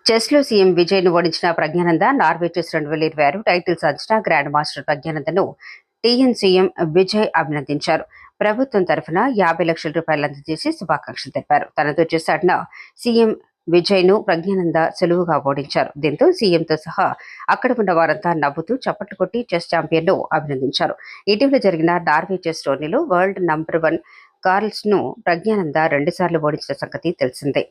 చెస్‌లో CM విజయ్‌ను ఓడించిన Praggnanandhaa Norway chess 2026 title సాధించిన గ్రాండ్ మాస్టర్ ప్రజ్ఞానందను టీఎన్ సీఎం విజయ్ అభినందించారు. ప్రభుత్వం తరఫున 50 లక్షల రూపాయలు అందజేసి శుభాకాంక్షలు తెలిపారు. తనతో చెస్ ఆడిన సీఎం విజయ్‌ను ప్రజ్ఞానంద సులువుగా ఓడించారు. దీంతో సీఎంతో సహా అక్కడ ఉన్న వారంతా నవ్వుతూ చప్పట్లు కొట్టి చెస్ ఛాంపియన్‌ను అభినందించారు. ఇటీవల జరిగిన నార్వే చెస్ టోర్నీలో వరల్డ్ నంబర్ 1 కార్ల్స్‌ను ప్రజ్ఞానంద 2 సార్లు ఓడించిన సంగతి తెలిసిందే.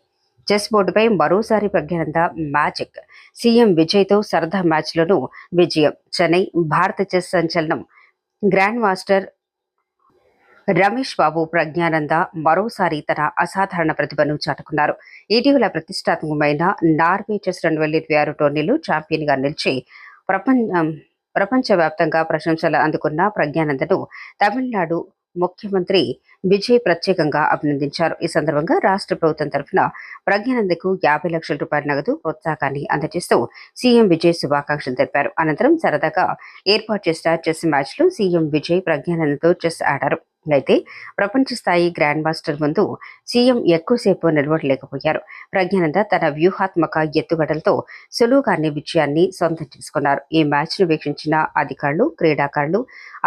చెస్ బోర్డుపై మరోసారి ప్రజ్ఞానంద మ్యాజిక్. సీఎం విజయ్తో సరదా మ్యాచ్లోనూ విజయం. చెన్నై భారత చెస్ సంచలనం గ్రాండ్ మాస్టర్ రమేష్ బాబు ప్రజ్ఞానంద మరోసారి తన అసాధారణ ప్రతిభను చాటుకున్నారు. ఇటీవల ప్రతిష్టాత్మకమైన నార్వే చెస్ 2026 టోర్నీలో ఛాంపియన్గా నిలిచి ప్రపంచవ్యాప్తంగా ప్రశంసలు అందుకున్న ప్రజ్ఞానందను తమిళనాడు ముఖ్యమంత్రి విజయ్ ప్రత్యేకంగా అభినందించారు. ఈ సందర్భంగా రాష్ట్ర ప్రభుత్వం తరఫున ప్రజ్ఞానందకు 50 లక్షల రూపాయల నగదు ప్రోత్సాహాన్ని అందజేస్తూ సీఎం విజయ్ శుభాకాంక్షలు తెలిపారు. అనంతరం సరదాగా ఏర్పాటు చేసిన చెస్ మ్యాచ్లో సీఎం విజయ్ ప్రజ్ఞానందతో చెస్ ఆడారు. అయితే ప్రపంచ స్థాయి గ్రాండ్ మాస్టర్ ముందు సీఎం ఎక్కువసేపు నిలబడలేకపోయారు. ప్రజ్ఞానంద తన వ్యూహాత్మక ఎత్తుగడలతో సులువుగానే విజయాన్ని సొంతం చేసుకున్నారు. ఈ మ్యాచ్ను వీక్షించిన అధికారులు, క్రీడాకారులు,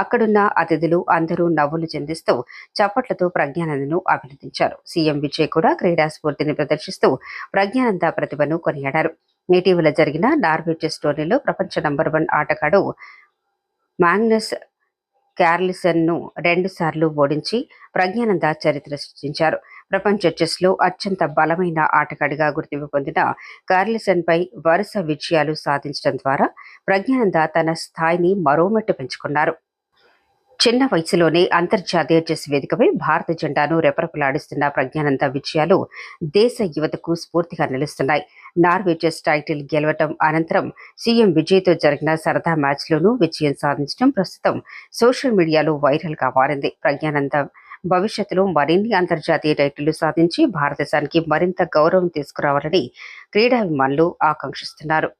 అక్కడున్న అతిథులు అందరూ నవ్వులు చెందిస్తూ చప్పట్లతో ప్రజ్ఞానందను అభినందించారు. సీఎం విజయ్ కూడా క్రీడా స్ఫూర్తిని ప్రదర్శిస్తూ ప్రజ్ఞానంద ప్రతిభను కొనియాడారు. ఇటీవల జరిగిన నార్వే చెస్ టోర్నీలో ప్రపంచ నంబర్ 1 ఆటగాడు మాగ్నస్ కార్ల్సన్ను 2 సార్లు ఓడించి ప్రజ్ఞానంద చరిత్ర సృష్టించారు. ప్రపంచ చెస్లో అత్యంత బలమైన ఆటగాడిగా గుర్తింపు పొందిన కార్ల్సన్పై వరుస విజయాలు సాధించడం ద్వారా ప్రజ్ఞానంద తన స్థాయిని మరోమెట్టు పెంచుకున్నారు. చిన్న వయసులోనే అంతర్జాతీయ చెస్ వేదికపై భారత జెండాను రెపరెపలాడిస్తున్న ప్రజ్ఞానంద విజయాలు దేశ యువతకు స్ఫూర్తిగా నిలుస్తున్నాయి. నార్వే చెస్ టైటిల్ గెలవటం అనంతరం సీఎం విజయ్తో జరిగిన సరదా మ్యాచ్లోనూ విజయం సాధించడం ప్రస్తుతం సోషల్ మీడియాలో వైరల్గా మారింది. ప్రజ్ఞానంద భవిష్యత్తులో మరిన్ని అంతర్జాతీయ టైటిళ్లు సాధించి భారతదేశానికి మరింత గౌరవం తీసుకురావాలని క్రీడాభిమానులు ఆకాంక్షిస్తున్నారు.